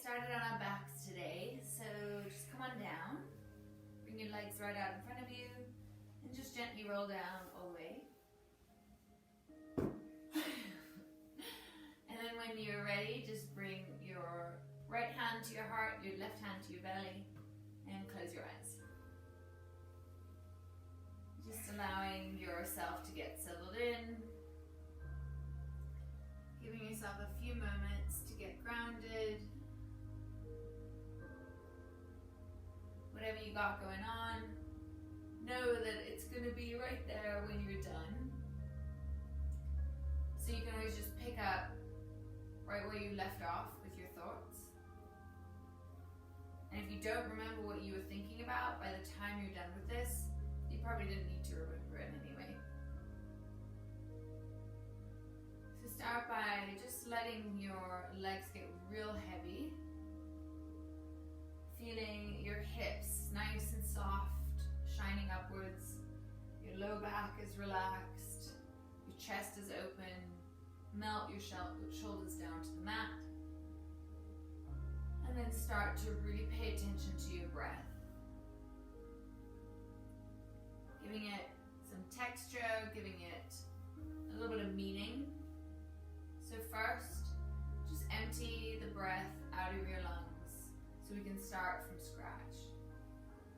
started on our backs today, so just come on down. Bring your legs right out in front of you and just gently roll down all the way. And then when you're ready, just bring your right hand to your heart, your left hand to your belly, and close your eyes. Just allowing yourself to get settled in. Giving yourself a few moments to get grounded. Whatever you got going on, know that it's going to be right there when you're done. So you can always just pick up right where you left off with your thoughts. And if you don't remember what you were thinking about by the time you're done with this, you probably didn't need to remember it anyway. So start by just letting your legs get real heavy. Feeling your hips nice and soft, shining upwards. Your low back is relaxed. Your chest is open. Melt your shoulders down to the mat. And then start to really pay attention to your breath. Giving it some texture, giving it a little bit of meaning. So first, just empty the breath out of your lungs so we can start from scratch.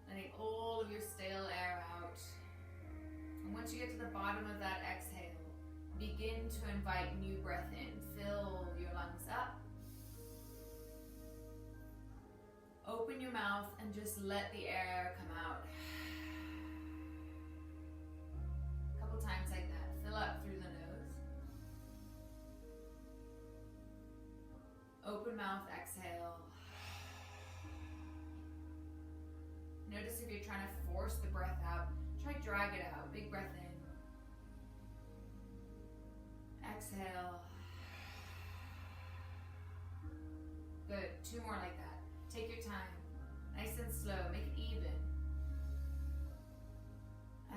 Letting all of your stale air out. And once you get to the bottom of that exhale, begin to invite new breath in. Fill your lungs up. Open your mouth and just let the air come out. A couple times like that. Fill up through the nose. Open mouth, exhale. Notice if you're trying to force the breath out, try drag it out. Big breath in. Exhale. Good. 2 more like that. Take your time. Nice and slow. Make it even.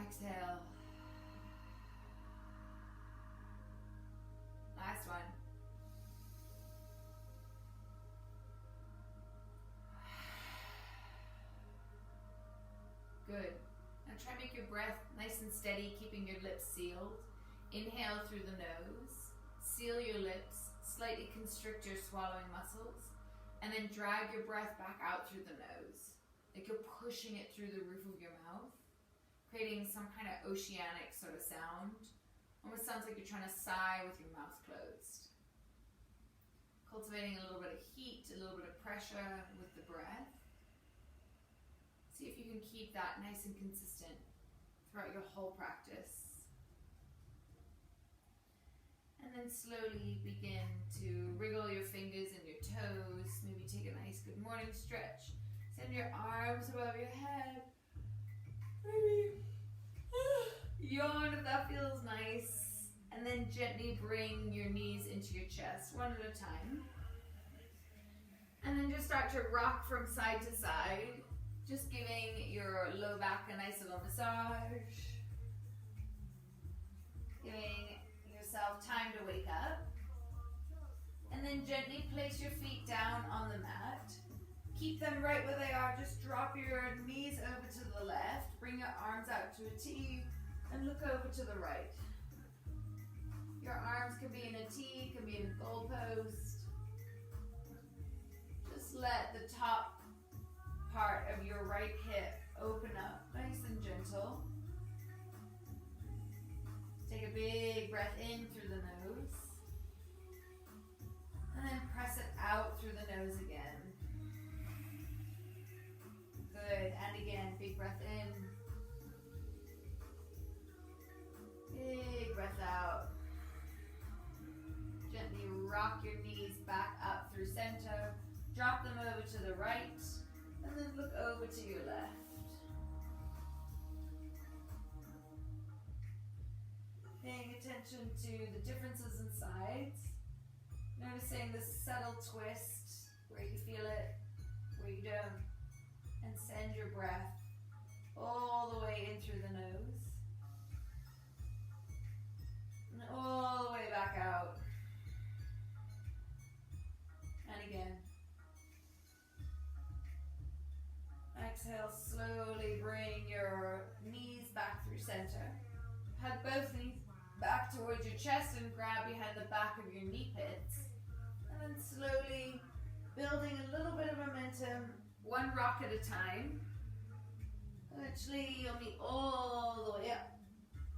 Exhale. Last one. Good. Now try to make your breath nice and steady, keeping your lips sealed. Inhale through the nose. Seal your lips. Slightly constrict your swallowing muscles. And then drag your breath back out through the nose. Like you're pushing it through the roof of your mouth, creating some kind of oceanic sort of sound. Almost sounds like you're trying to sigh with your mouth closed. Cultivating a little bit of heat, a little bit of pressure with the breath. See if you can keep that nice and consistent throughout your whole practice. And then slowly begin to wriggle your fingers and your toes. Maybe take a nice good morning stretch. Send your arms above your head. Maybe yawn if that feels nice. And then gently bring your knees into your chest, one at a time. And then just start to rock from side to side. Just giving your low back a nice little massage. Giving yourself time to wake up. And then gently place your feet down on the mat. Keep them right where they are. Just drop your knees over to the left. Bring your arms out to a T and look over to the right. Your arms can be in a T, can be in a goalpost. Just let the top part of your right hip open up, nice and gentle. Take a big breath in through the nose. And then press it out through the nose again. Good, and again, big breath in. Big breath out. Gently rock your knees back up through center. Drop them over to the right. And then look over to your left. Paying attention to the differences in sides. Noticing the subtle twist, where you feel it, where you don't. And send your breath all the way in through the nose. And all the way back out. And again. Exhale, slowly bring your knees back through center. Hug both knees back towards your chest and grab behind the back of your knee pits. And then slowly building a little bit of momentum, one rock at a time. Eventually you'll meet all the way up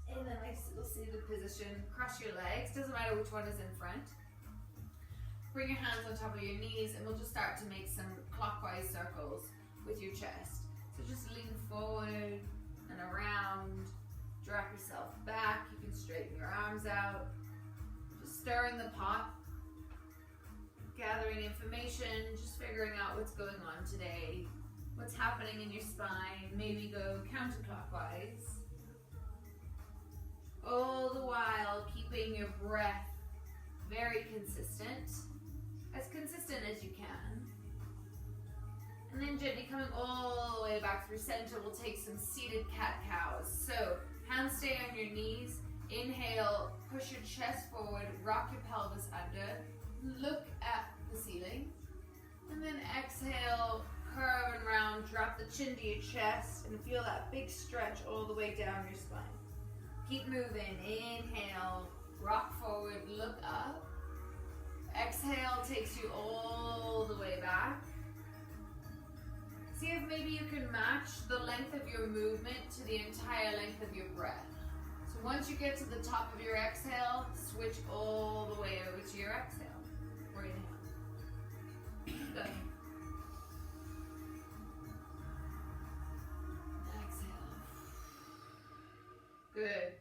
in a nice little seated position. Cross your legs, doesn't matter which one is in front. Bring your hands on top of your knees and we'll just start to make some clockwise circles with your chest. So just lean forward and around, drop yourself back. You can straighten your arms out. Just stirring the pot, gathering information, just figuring out what's going on today, what's happening in your spine. Maybe go counterclockwise. All the while keeping your breath very consistent as you can. And then gently coming all the way back through center, we'll take some seated cat-cows. So hands stay on your knees. Inhale, push your chest forward, rock your pelvis under, look at the ceiling. And then exhale, curve and round, drop the chin to your chest and feel that big stretch all the way down your spine. Keep moving. Inhale, rock forward, look up. Exhale takes you all the way back. See if maybe you can match the length of your movement to the entire length of your breath. So once you get to the top of your exhale, switch all the way over to your exhale or inhale. Good. Exhale. Good.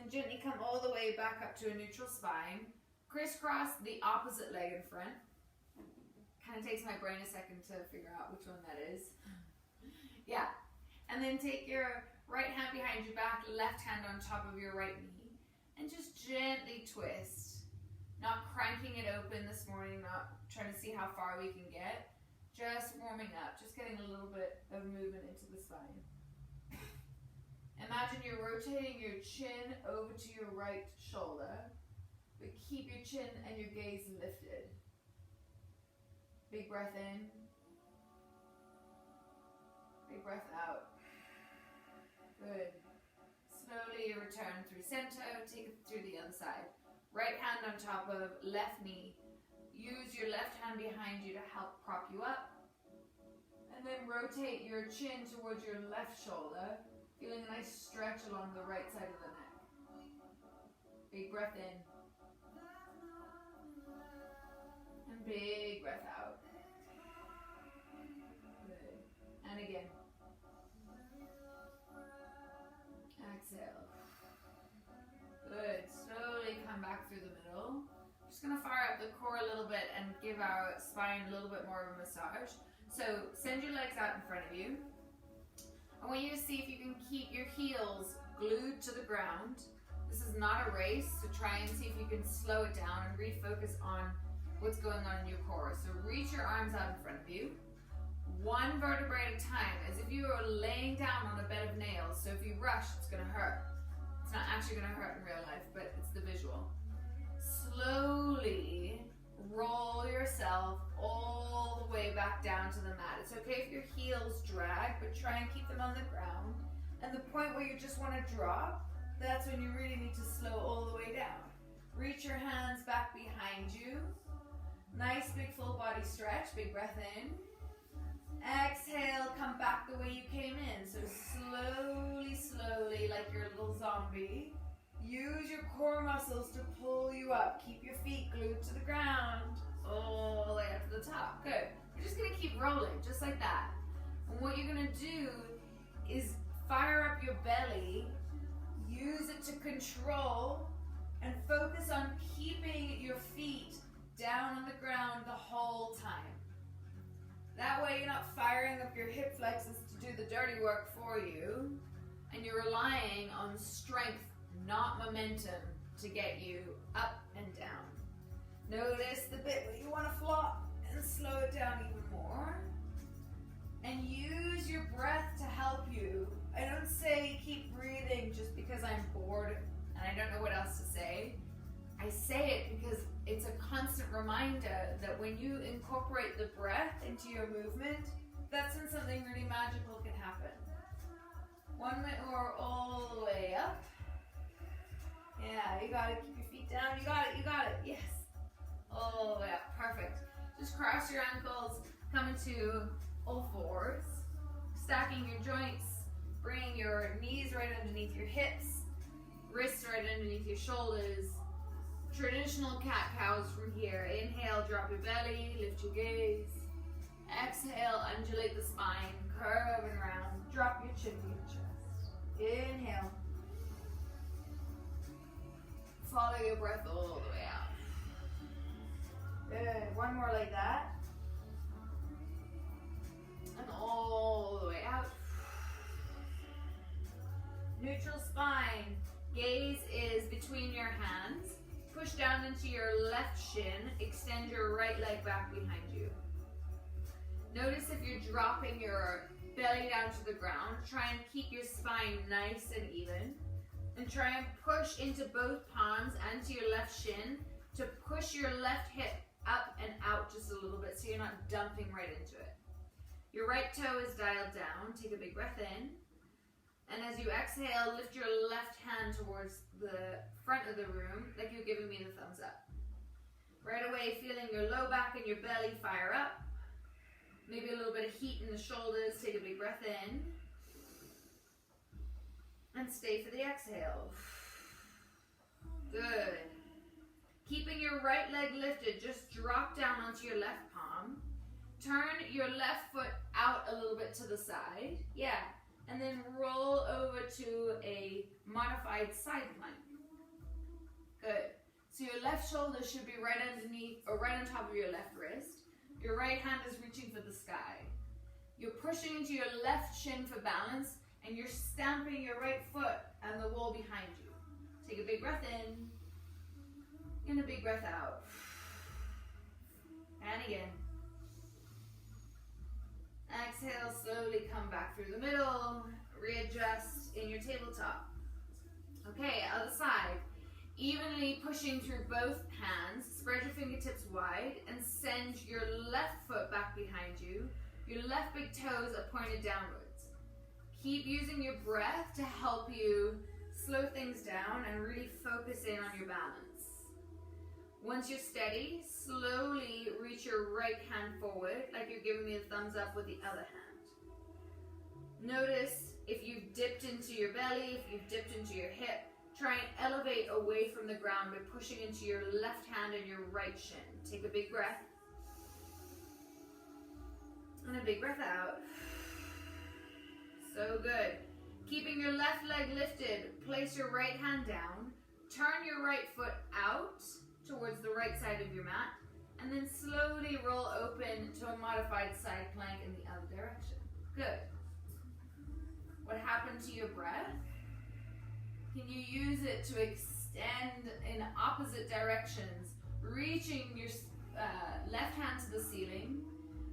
And gently come all the way back up to a neutral spine. Crisscross the opposite leg in front. Kind of takes my brain a second to figure out which one that is. Yeah. And then take your right hand behind your back, left hand on top of your right knee, and just gently twist. Not cranking it open this morning, not trying to see how far we can get. Just warming up, just getting a little bit of movement into the spine. Imagine you're rotating your chin over to your right shoulder, but keep your chin and your gaze lifted. Big breath in. Big breath out. Good. Slowly return through center, take it through the other side. Right hand on top of left knee. Use your left hand behind you to help prop you up. And then rotate your chin towards your left shoulder, feeling a nice stretch along the right side of the neck. Big breath in. And big breath out. Good. And again. Exhale. Good. Slowly come back through the middle. Just going to fire up the core a little bit and give our spine a little bit more of a massage. So send your legs out in front of you. I want you to see if you can keep your heels glued to the ground. This is not a race, so try and see if you can slow it down and refocus on what's going on in your core. So reach your arms out in front of you. One vertebrae at a time, as if you were laying down on a bed of nails. So if you rush, it's going to hurt. It's not actually going to hurt in real life, but it's the visual. Slowly roll yourself all the way back down to the mat. It's okay if your heels drag, but try and keep them on the ground. And the point where you just want to drop, that's when you really need to slow all the way down. Reach your hands back behind you. Nice big full body stretch. Big breath in. Exhale, come back the way you came in. So slowly, slowly, like you're a little zombie. Use your core muscles to pull you up. Keep your feet glued to the ground all the way up to the top. Good. You're just going to keep rolling, just like that. And what you're going to do is fire up your belly, use it to control, and focus on keeping your feet down on the ground the whole time. That way you're not firing up your hip flexors to do the dirty work for you, and you're relying on strength, not momentum, to get you up and down. Notice the bit where you want to flop and slow it down even more. And use your breath to help you. I don't say keep breathing just because I'm bored and I don't know what else to say. I say it because it's a constant reminder that when you incorporate the breath into your movement, That's when something really magical can happen. 1 more all the way up. Yeah, you got it. Keep your feet down. You got it. You got it. Yes. All the way up. Perfect. Just cross your ankles. Come into all fours. Stacking your joints. Bringing your knees right underneath your hips. Wrists right underneath your shoulders. Traditional cat-cows from here. Inhale, drop your belly. Lift your gaze. Exhale, undulate the spine. Curving around. Drop your chin to your chest. Inhale. Follow your breath all the way out. Good. One more like that. And all the way out. Neutral spine. Gaze is between your hands. Push down into your left shin. Extend your right leg back behind you. Notice if you're dropping your belly down to the ground. Try and keep your spine nice and even. And try and push into both palms and to your left shin to push your left hip up and out just a little bit so you're not dumping right into it. Your right toe is dialed down. Take a big breath in. And as you exhale, lift your left hand towards the front of the room like you're giving me the thumbs up. Right away, feeling your low back and your belly fire up. Maybe a little bit of heat in the shoulders. Take a big breath in. And stay for the exhale. Good. Keeping your right leg lifted, just drop down onto your left palm. Turn your left foot out a little bit to the side. Yeah. And then roll over to a modified side plank. Good. So your left shoulder should be right underneath or right on top of your left wrist. Your right hand is reaching for the sky. You're pushing into your left shin for balance. And you're stamping your right foot on the wall behind you. Take a big breath in. And a big breath out. And again. Exhale, slowly come back through the middle. Readjust in your tabletop. Okay, other side. Evenly pushing through both hands. Spread your fingertips wide and send your left foot back behind you. Your left big toes are pointed downwards. Keep using your breath to help you slow things down and really focus in on your balance. Once you're steady, slowly reach your right hand forward like you're giving me a thumbs up with the other hand. Notice if you've dipped into your belly, if you've dipped into your hip, try and elevate away from the ground by pushing into your left hand and your right shin. Take a big breath. And a big breath out. So good. Keeping your left leg lifted, place your right hand down, turn your right foot out towards the right side of your mat, and then slowly roll open to a modified side plank in the other direction. Good. What happened to your breath? Can you use it to extend in opposite directions, reaching your left hand to the ceiling,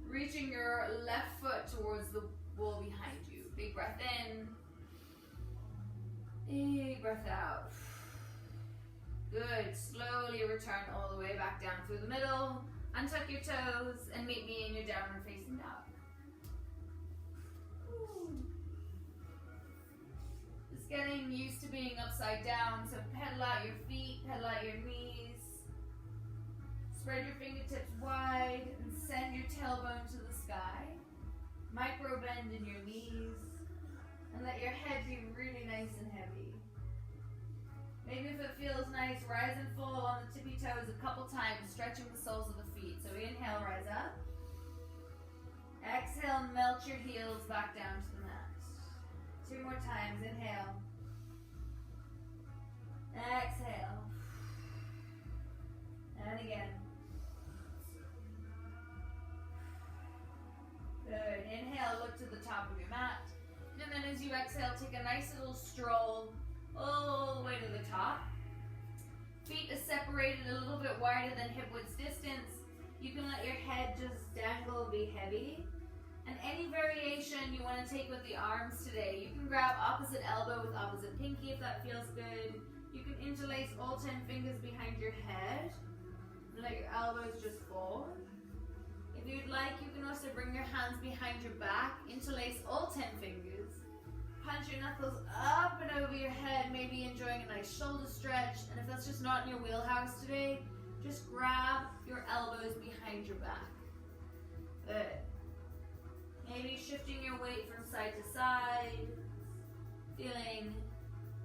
reaching your left foot towards the wall behind you. Big breath in. Big breath out. Good. Slowly return all the way back down through the middle. Untuck your toes and meet me in your downward facing dog. Just getting used to being upside down. So pedal out your feet, pedal out your knees. Spread your fingertips wide and send your tailbone to the sky. Micro bend in your knees. And let your head be really nice and heavy. Maybe if it feels nice, rise and fall on the tippy toes a couple times, stretching the soles of the feet. So inhale, rise up. Exhale, melt your heels back down to the mat. 2 more times. Inhale. Exhale. And again. Good. Inhale, look to the top of your mat. And then as you exhale, take a nice little stroll all the way to the top. Feet are separated a little bit wider than hip width distance. You can let your head just dangle, be heavy. And any variation you want to take with the arms today, you can grab opposite elbow with opposite pinky if that feels good. You can interlace all 10 fingers behind your head. And let your elbows just fall. If If you'd like, you can also bring your hands behind your back, interlace all 10 fingers. Punch your knuckles up and over your head, maybe enjoying a nice shoulder stretch. And if that's just not in your wheelhouse today, just grab your elbows behind your back. Good. Maybe shifting your weight from side to side, feeling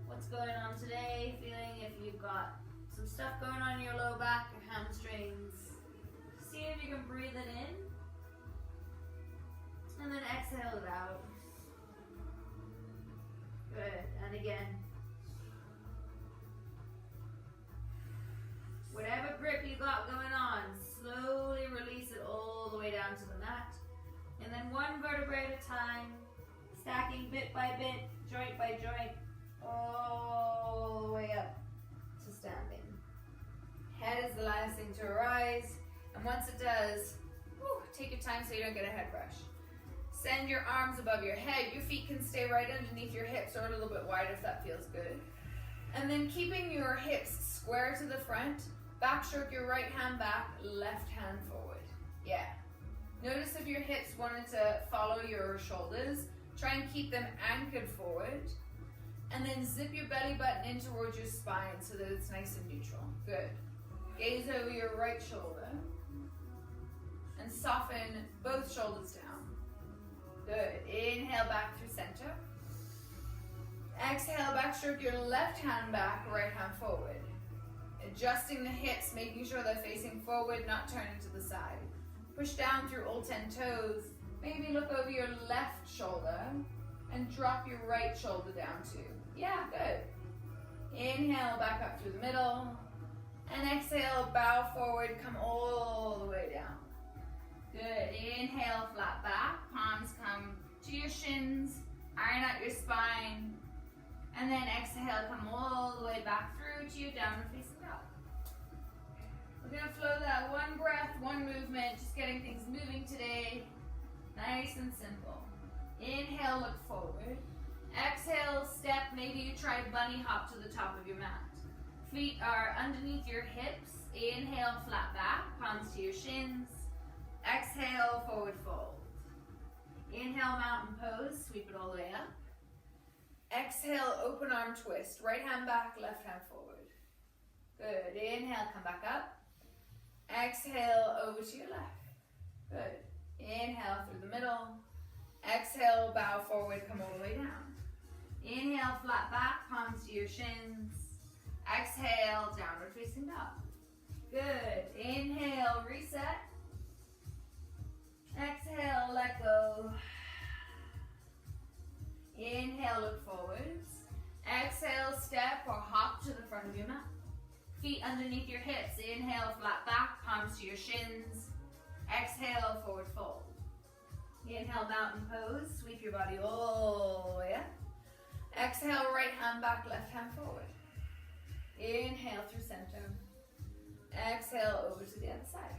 what's going on today, feeling if you've got some stuff going on in your low back, your hamstrings. See if you can breathe it in, and then exhale it out. Good, and again. Whatever grip you got going on, slowly release it all the way down to the mat. And then one vertebrae at a time, stacking bit by bit, joint by joint, all the way up to standing. Head is the last thing to arise, and once it does, take your time so you don't get a head rush. Send your arms above your head. Your feet can stay right underneath your hips or a little bit wide if that feels good. And then keeping your hips square to the front, backstroke your right hand back, left hand forward. Yeah. Notice if your hips wanted to follow your shoulders, try and keep them anchored forward. And then zip your belly button in towards your spine so that it's nice and neutral. Good. Gaze over your right shoulder. And soften both shoulders down. Good. Inhale back through center. Exhale, backstroke your left hand back, right hand forward. Adjusting the hips, making sure they're facing forward, not turning to the side. Push down through all 10 toes. Maybe look over your left shoulder and drop your right shoulder down too. Yeah, good. Inhale, back up through the middle. And exhale, bow forward, come all the way down. Good. Inhale, flat back. Palms come to your shins. Iron out your spine. And then exhale, come all the way back through to your downward facing dog. We're going to flow that one breath, one movement, just getting things moving today. Nice and simple. Inhale, look forward. Exhale, step. Maybe you try bunny hop to the top of your mat. Feet are underneath your hips. Inhale, flat back, palms to your shins. Exhale, forward fold. Inhale, mountain pose, sweep it all the way up. Exhale, open arm twist. Right hand back, left hand forward. Good. Inhale, come back up. Exhale, over to your left. Good. Inhale through the middle. Exhale, bow forward, come all the way down. Inhale, flat back, palms to your shins. Exhale, downward facing dog. Good. Inhale, reset. Exhale, let go. Inhale, look forwards. Exhale, step or hop to the front of your mat. Feet underneath your hips. Inhale, flat back, palms to your shins. Exhale, forward fold. Inhale, mountain pose. Sweep your body all the way up. Exhale, right hand back, left hand forward. Inhale through center. Exhale, over to the other side.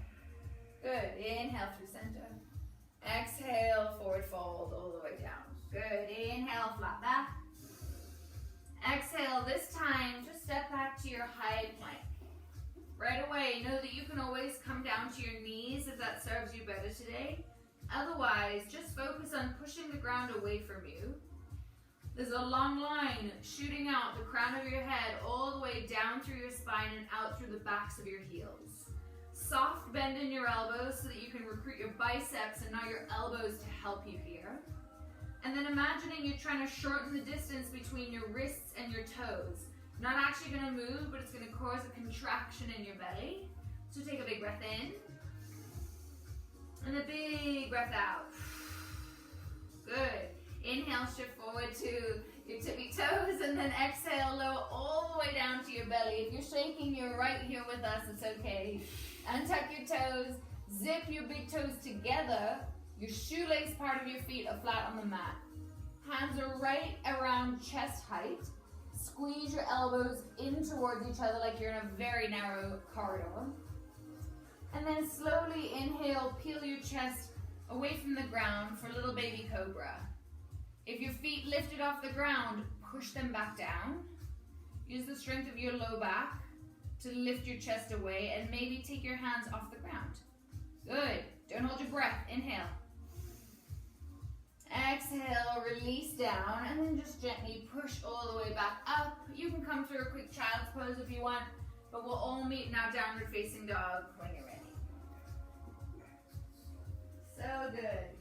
Good. Inhale through center. Exhale, forward fold all the way down. Good. Inhale, flat back. Exhale, this time, just step back to your high plank. Right away, know that you can always come down to your knees if that serves you better today. Otherwise, just focus on pushing the ground away from you. There's a long line shooting out the crown of your head all the way down through your spine and out through the backs of your heels. Soft bend in your elbows so that you can recruit your biceps and not your elbows to help you here. And then imagining you're trying to shorten the distance between your wrists and your toes. Not actually going to move, but it's going to cause a contraction in your belly. So take a big breath in. And a big breath out. Good. Inhale, shift forward to your tippy toes, and then exhale, lower all the way down to your belly. If you're shaking, you're right here with us, it's okay. Untuck your toes, zip your big toes together. Your shoelace part of your feet are flat on the mat. Hands are right around chest height. Squeeze your elbows in towards each other like you're in a very narrow corridor. And then slowly inhale, peel your chest away from the ground for little baby cobra. If your feet lifted off the ground, push them back down. Use the strength of your low back to lift your chest away and maybe take your hands off the ground. Good. Don't hold your breath. Inhale. Exhale, release down, and then just gently push all the way back up. You can come through a quick child's pose if you want, but we'll all meet now downward facing dog when you're ready. So good.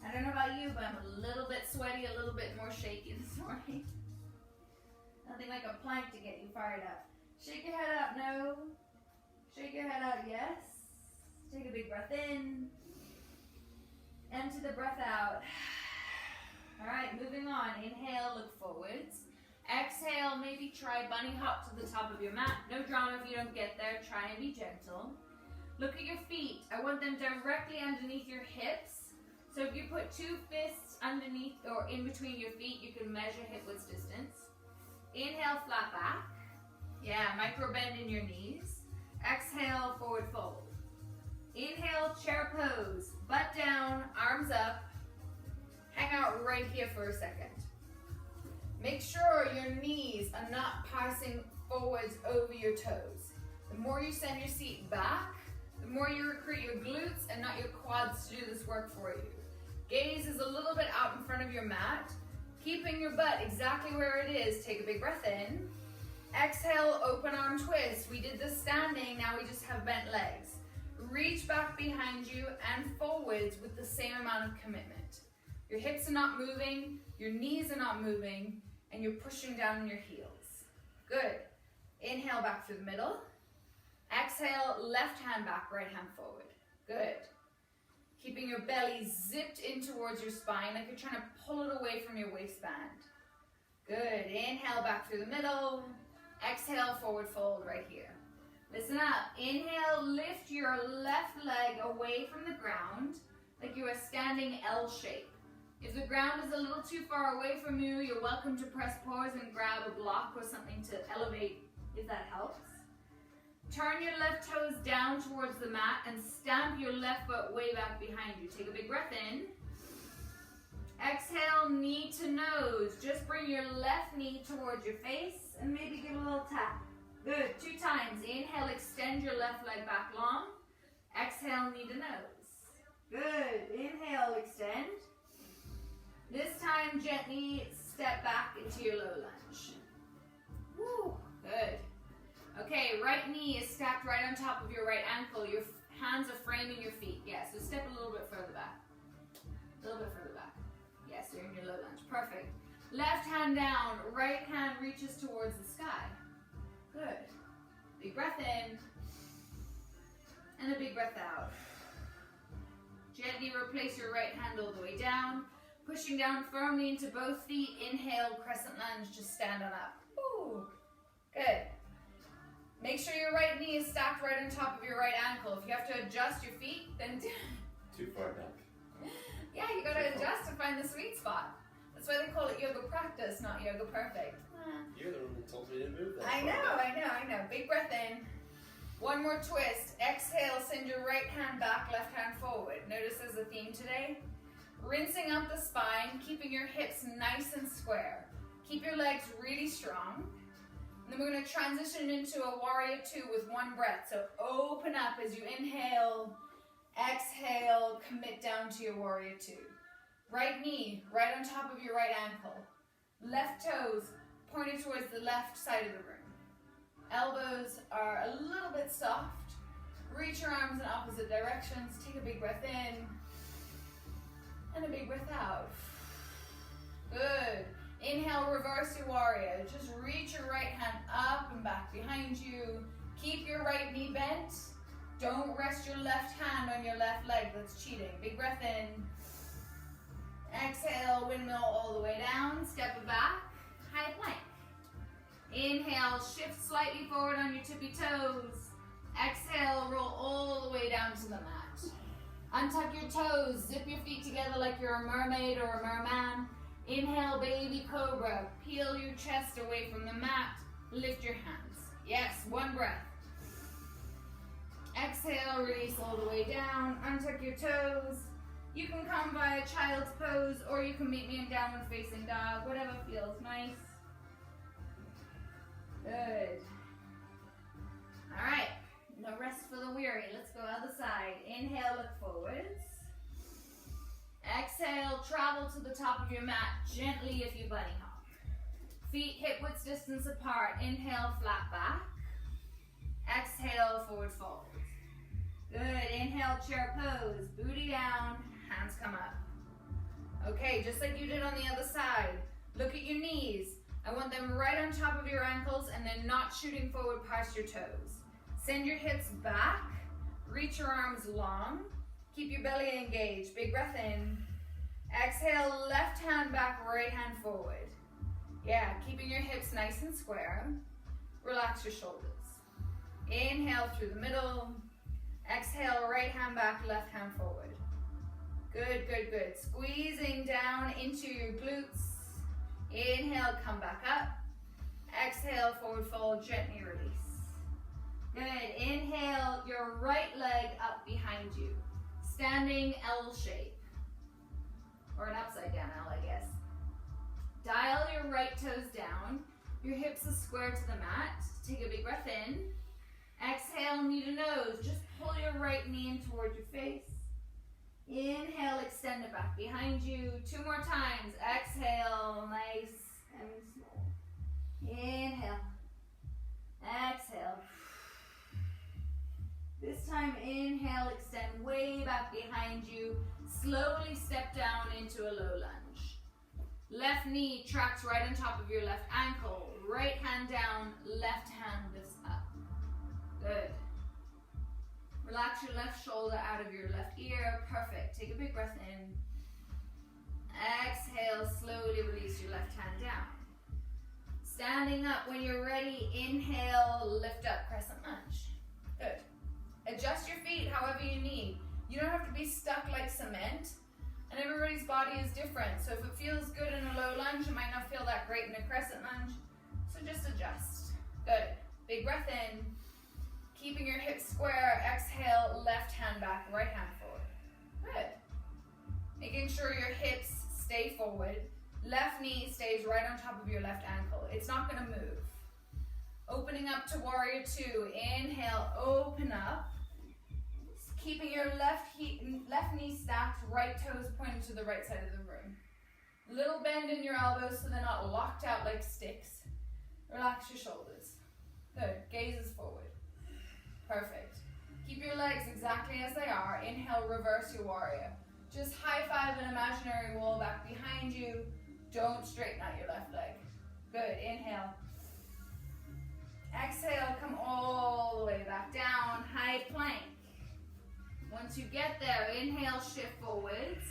I don't know about you, but I'm a little bit sweaty, a little bit more shaky this morning. Nothing like a plank to get you fired up. Shake your head up, no. Shake your head out, yes. Take a big breath in. Empty the breath out. All right, moving on. Inhale, look forwards. Exhale, maybe try bunny hop to the top of your mat. No drama if you don't get there. Try and be gentle. Look at your feet. I want them directly underneath your hips. So if you put 2 fists underneath or in between your feet, you can measure hip width distance. Inhale, flat back. Yeah, micro bend in your knees. Exhale, forward fold. Inhale, chair pose. Butt down, arms up. Hang out right here for a second. Make sure your knees are not passing forwards over your toes. The more you send your seat back, the more you recruit your glutes and not your quads to do this work for you. Gaze is a little bit out in front of your mat. Keeping your butt exactly where it is. Take a big breath in. Exhale, open arm twist. We did this standing, now we just have bent legs. Reach back behind you and forwards with the same amount of commitment. Your hips are not moving, your knees are not moving, and you're pushing down on your heels. Good. Inhale back through the middle. Exhale, left hand back, right hand forward. Good. Keeping your belly zipped in towards your spine like you're trying to pull it away from your waistband. Good. Inhale back through the middle. Exhale, forward fold right here. Listen up. Inhale, lift your left leg away from the ground like you are standing L shape. If the ground is a little too far away from you, you're welcome to press pause and grab a block or something to elevate if that helps. Turn your left toes down towards the mat and stamp your left foot way back behind you. Take a big breath in. Exhale, knee to nose. Just bring your left knee towards your face and maybe give a little tap. Good, 2 times. Inhale, extend your left leg back long. Exhale, knee to nose. Good, inhale, extend. This time, gently step back into your low lunge. Woo, good. Okay, right knee is stacked right on top of your right ankle. Your hands are framing your feet. Yeah, so step a little bit further back. A little bit further back. Yes, you're in your low lunge. Perfect. Left hand down, right hand reaches towards the sky. Good. Big breath in. And a big breath out. Gently replace your right hand all the way down. Pushing down firmly into both feet. Inhale, crescent lunge, just stand on up. Ooh. Good. Make sure your right knee is stacked right on top of your right ankle. If you have to adjust your feet, then too far back. Yeah, you gotta adjust to find the sweet spot. That's why they call it yoga practice, not yoga perfect. You're the one that told me to move that. I know. Big breath in. One more twist. Exhale, send your right hand back, left hand forward. Notice there's a theme today. Rinsing up the spine, keeping your hips nice and square. Keep your legs really strong. And then we're going to transition into a warrior 2 with 1 breath. So open up as you inhale, exhale, commit down to your warrior 2. Right knee, right on top of your right ankle. Left toes pointed towards the left side of the room. Elbows are a little bit soft. Reach your arms in opposite directions. Take a big breath in. And a big breath out. Good. Inhale, reverse your warrior. Just reach your right hand up and back behind you. Keep your right knee bent. Don't rest your left hand on your left leg. That's cheating. Big breath in. Exhale, windmill all the way down. Step it back. High plank. Inhale, shift slightly forward on your tippy toes. Exhale, roll all the way down to the mat. Untuck your toes. Zip your feet together like you're a mermaid or a merman. Inhale, baby cobra. Peel your chest away from the mat. Lift your hands. Yes, 1 breath. Exhale, release all the way down. Untuck your toes. You can come via child's pose or you can meet me in downward facing dog. Whatever feels nice. Good. All right. No rest for the weary. Let's go other side. Inhale, look forwards. Exhale, travel to the top of your mat gently if you bunny hop. Feet hip width distance apart. Inhale, flat back. Exhale, forward fold. Good. Inhale, chair pose. Booty down, hands come up. Okay, just like you did on the other side. Look at your knees. I want them right on top of your ankles and then not shooting forward past your toes. Send your hips back. Reach your arms long. Keep your belly engaged. Big breath in. Exhale, left hand back, right hand forward. Yeah, keeping your hips nice and square. Relax your shoulders. Inhale through the middle. Exhale, right hand back, left hand forward. Good, good, good. Squeezing down into your glutes. Inhale, come back up. Exhale, forward fold, gently release. Good. Inhale, your right leg up behind you. Standing L shape. Or an upside down L, I guess. Dial your right toes down. Your hips are square to the mat. Take a big breath in. Exhale, knee to nose. Just pull your right knee in towards your face. Inhale, extend it back behind you. 2 more times. Exhale, nice and small. Inhale. Exhale. This time, inhale, extend way back behind you. Slowly step down into a low lunge. Left knee tracks right on top of your left ankle. Right hand down, left hand lifts up. Good. Relax your left shoulder out of your left ear. Perfect. Take a big breath in. Exhale, slowly release your left hand down. Standing up when you're ready, inhale, lift up, crescent lunge. Good. Adjust your feet however you need. You don't have to be stuck like cement, and everybody's body is different. So if it feels good in a low lunge, it might not feel that great in a crescent lunge. So just adjust. Good. Big breath in. Keeping your hips square, exhale, left hand back, right hand forward. Good. Making sure your hips stay forward. Left knee stays right on top of your left ankle. It's not going to move. Opening up to warrior 2. Inhale, open up. Keeping your left knee stacked, right toes pointing to the right side of the room. Little bend in your elbows so they're not locked out like sticks. Relax your shoulders. Good. Gaze is forward. Perfect. Keep your legs exactly as they are. Inhale, reverse your warrior. Just high five an imaginary wall back behind you. Don't straighten out your left leg. Good. Inhale. Exhale, come all the way back down. High plank. Once you get there, inhale, shift forwards.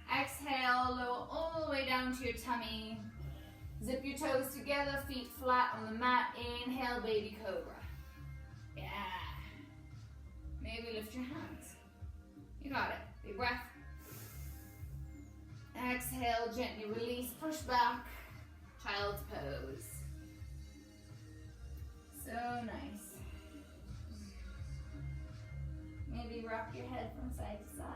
Exhale, lower all the way down to your tummy. Zip your toes together, feet flat on the mat. Inhale, baby cobra. Yeah. Maybe lift your hands. You got it. Big breath. Exhale, gently release, push back. Child's pose. So nice. Maybe rock your head from side to side.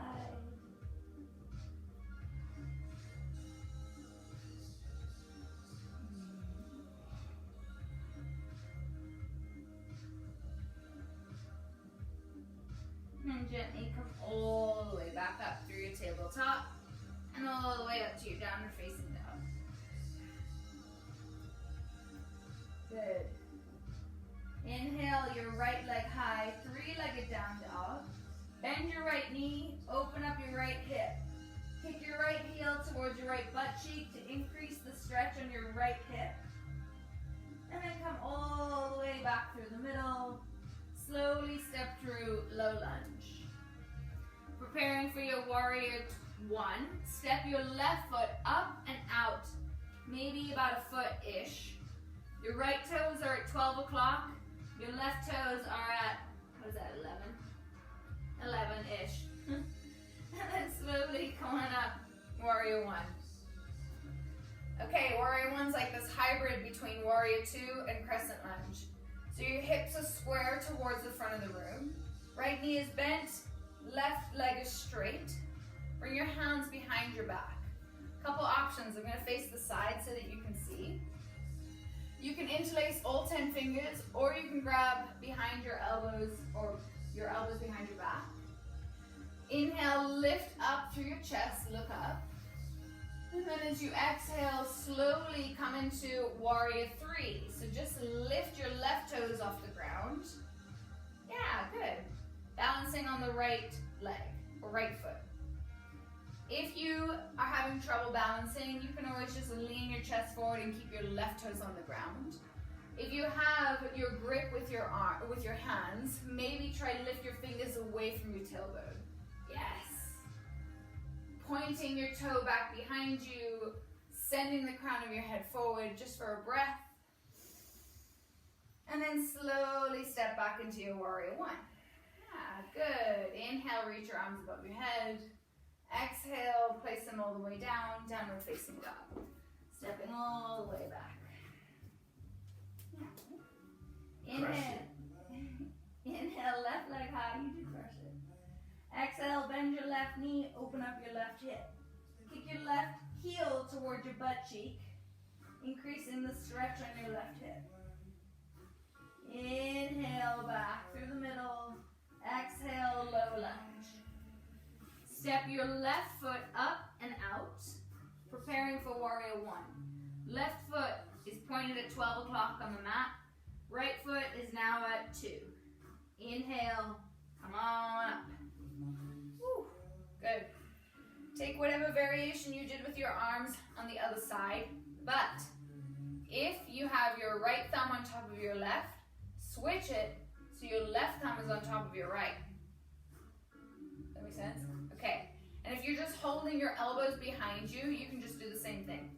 And gently come all the way back up through your tabletop and all the way up to your downward facing dog. Good. Inhale your right leg high, 3-legged down dog. Bend your right knee, open up your right hip. Kick your right heel towards your right butt cheek to increase the stretch on your right hip. And then come all the way back through the middle. Slowly step through low lunge. Preparing for your warrior 1. Step your left foot up and out, maybe about a foot-ish. Your right toes are at 12 o'clock. Your left toes are at, what is that, 11? 11-ish. And then slowly come on up, warrior 1. Okay, warrior 1's like this hybrid between warrior 2 and crescent lunge. So your hips are square towards the front of the room. Right knee is bent, left leg is straight. Bring your hands behind your back. Couple options. I'm going to face the side so that you can see. You can interlace all 10 fingers, or you can grab behind your elbows, or your elbows behind your back. Inhale, lift up through your chest, look up. And then as you exhale, slowly come into warrior 3. So just lift your left toes off the ground. Yeah, good. Balancing on the right leg, or right foot. If you are having trouble balancing, you can always just lean your chest forward and keep your left toes on the ground. If you have your grip with your arm, with your hands, maybe try to lift your fingers away from your tailbone. Yes. Pointing your toe back behind you, sending the crown of your head forward just for a breath. And then slowly step back into your warrior 1. Yeah, good. Inhale, reach your arms above your head. Exhale, place them all the way down, downward facing dog. Stepping all the way back. Yeah. Inhale. Inhale, left leg high, you did crush it. Exhale, bend your left knee, open up your left hip. Kick your left heel toward your butt cheek, increasing the stretch on your left hip. Inhale, back through the middle. Exhale, low lunge. Step your left foot up and out, preparing for warrior 1. Left foot is pointed at 12 o'clock on the mat. Right foot is now at 2. Inhale, come on up. Woo, good. Take whatever variation you did with your arms on the other side, but if you have your right thumb on top of your left, switch it so your left thumb is on top of your right. That make sense? Okay. And if you're just holding your elbows behind you, you can just do the same thing.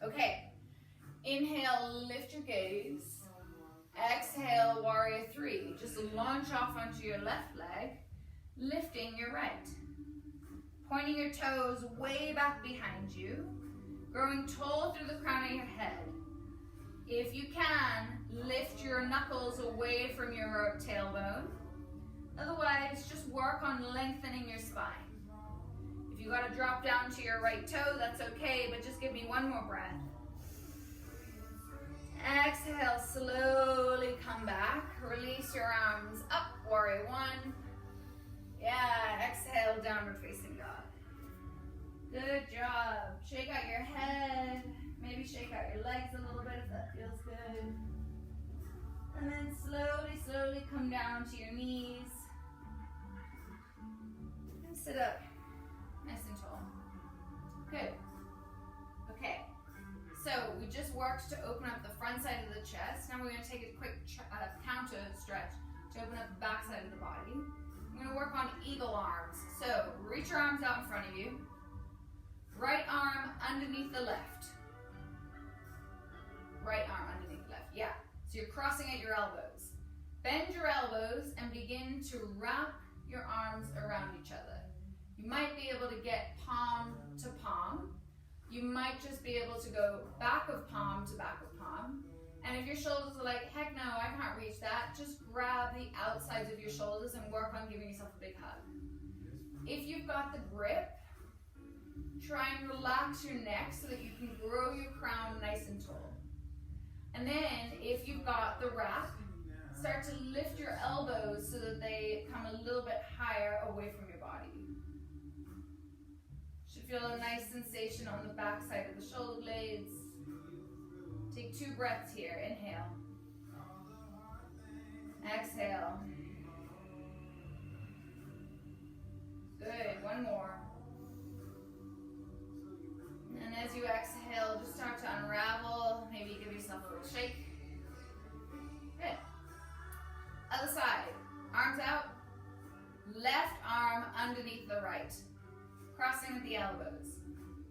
Okay. Inhale, lift your gaze. Exhale, warrior 3. Just launch off onto your left leg, lifting your right. Pointing your toes way back behind you, growing tall through the crown of your head. If you can, lift your knuckles away from your tailbone. Otherwise, just work on lengthening your spine. If you gotta drop down to your right toe, that's okay, but just give me one more breath. Exhale, slowly come back. Release your arms up, warrior 1. Yeah, exhale, downward facing dog. Good job. Shake out your head. Maybe shake out your legs a little bit if that feels good. And then slowly, slowly come down to your knees. And sit up nice and tall. Good. Okay. So we just worked to open up the front side of the chest. Now we're going to take a quick counter stretch to open up the back side of the body. I'm going to work on eagle arms. So reach your arms out in front of you. Right arm underneath the left. Right arm underneath the left. Yeah. So you're crossing at your elbows. Bend your elbows and begin to wrap your arms around each other. You might be able to get palm to palm. You might just be able to go back of palm to back of palm. And if your shoulders are like, heck no, I can't reach that, just grab the outsides of your shoulders and work on giving yourself a big hug. If you've got the grip, try and relax your neck so that you can grow your crown nice and tall. And then if you've got the wrap, start to lift your elbows so that they come a little bit higher away from your body. Should feel a nice sensation on the back side of the shoulder blades. Take 2 breaths here. Inhale. Exhale. Good. One more. And as you exhale, just start to unravel. Maybe give yourself a little shake. Good. Other side. Arms out. Left arm underneath the right. Crossing at the elbows.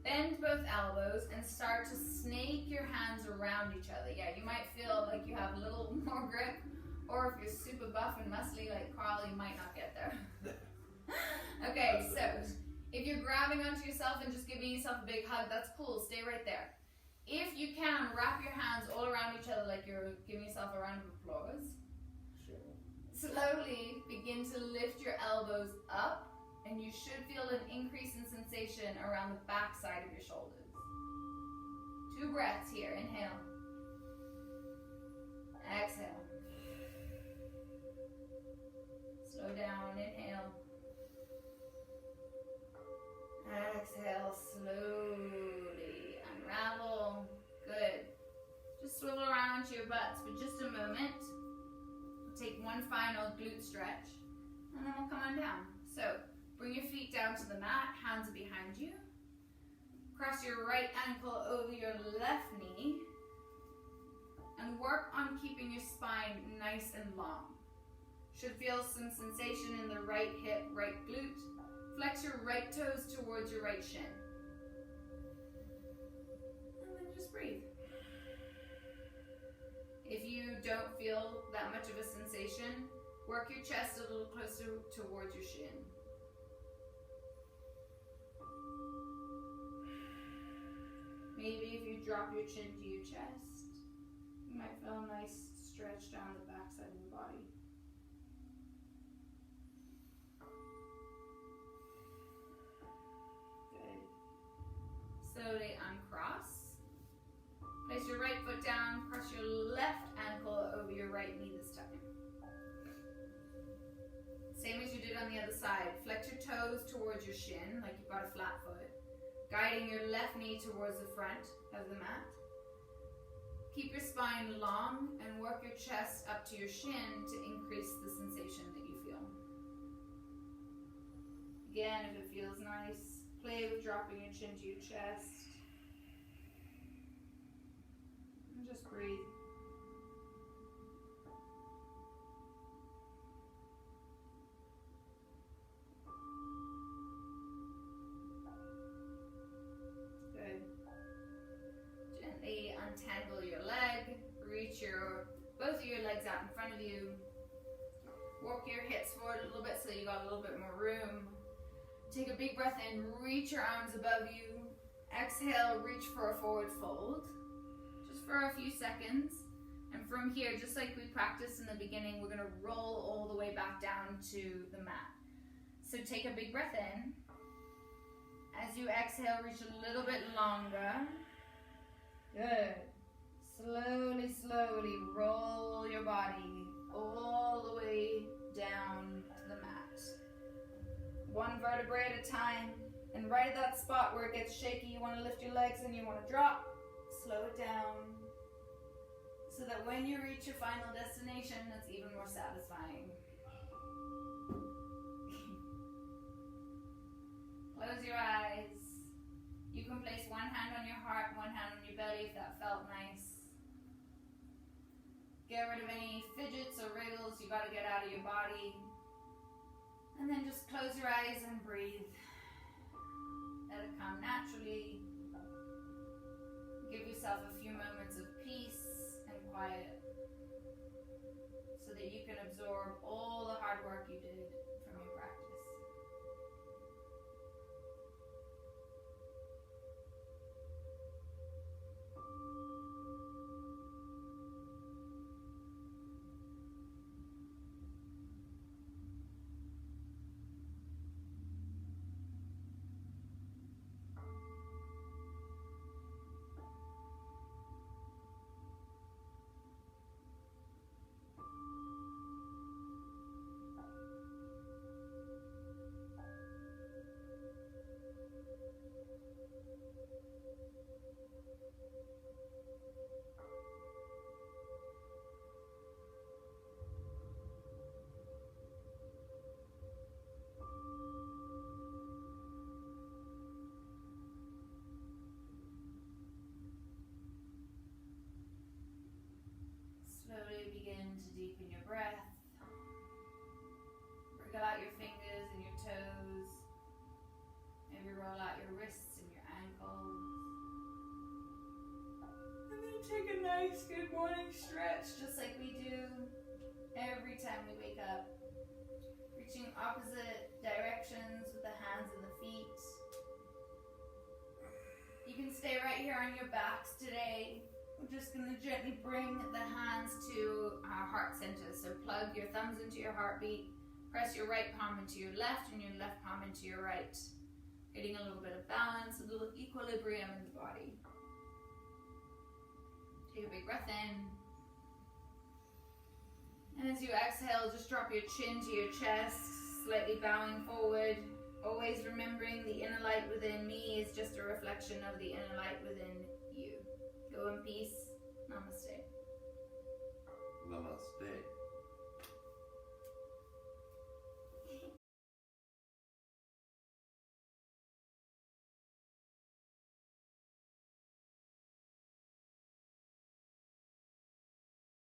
Bend both elbows and start to snake your hands around each other. Yeah, you might feel like you have a little more grip, or if you're super buff and muscly like Carl, you might not get there. Okay, so if you're grabbing onto yourself and just giving yourself a big hug, that's cool. Stay right there. If you can, wrap your hands all around each other like you're giving yourself a round of applause. Slowly begin to lift your elbows up, and you should feel an increase in sensation around the back side of your shoulders. 2 breaths here. Inhale. Exhale. Slow down, inhale. Exhale, slowly unravel. Good. Just swivel around onto your butts for just a moment. We'll take one final glute stretch, and then we'll come on down. So, bring your feet down to the mat, hands behind you. Cross your right ankle over your left knee, and work on keeping your spine nice and long. Should feel some sensation in the right hip, right glute. Flex your right toes towards your right shin. And then just breathe. If you don't feel that much of a sensation, work your chest a little closer towards your shin. Maybe if you drop your chin to your chest, you might feel a nice stretch down the backside of your body. Good. Slowly uncross. Place your right foot down, cross your left ankle over your right knee this time. Same as you did on the other side. Flex your toes towards your shin, like you've got a flat foot. Guiding your left knee towards the front of the mat. Keep your spine long and work your chest up to your shin to increase the sensation that you feel. Again, if it feels nice, play with dropping your chin to your chest. And just breathe. Untangle your leg, reach both of your legs out in front of you. Walk your hips forward a little bit so you got a little bit more room. Take a big breath in, reach your arms above you. Exhale, reach for a forward fold, just for a few seconds. And from here, just like we practiced in the beginning, we're gonna roll all the way back down to the mat. So take a big breath in. As you exhale, reach a little bit longer. Good. Slowly, slowly roll your body all the way down to the mat. One vertebrae at a time. And right at that spot where it gets shaky, you want to lift your legs and you want to drop. Slow it down. So that when you reach your final destination, it's even more satisfying. Close your eyes. You can place one hand on your heart, one hand on your belly if that felt nice. Get rid of any fidgets or wriggles you got to get out of your body. And then just close your eyes and breathe. Let it come naturally. Give yourself a few moments of peace and quiet so that you can absorb all the hard work you did from your practice. Slowly begin to deepen your breath. Wriggle out your fingers and your toes. Maybe roll out your wrists and your ankles. And then take a nice good morning stretch, just like we do every time we wake up. Reaching opposite directions with the hands and the feet. You can stay right here on your backs today. We're just going to gently bring the hands to our heart center. So plug your thumbs into your heartbeat. Press your right palm into your left and your left palm into your right. Getting a little bit of balance, a little equilibrium in the body. Take a big breath in. And as you exhale, just drop your chin to your chest, slightly bowing forward. Always remembering the inner light within me is just a reflection of the inner light within you.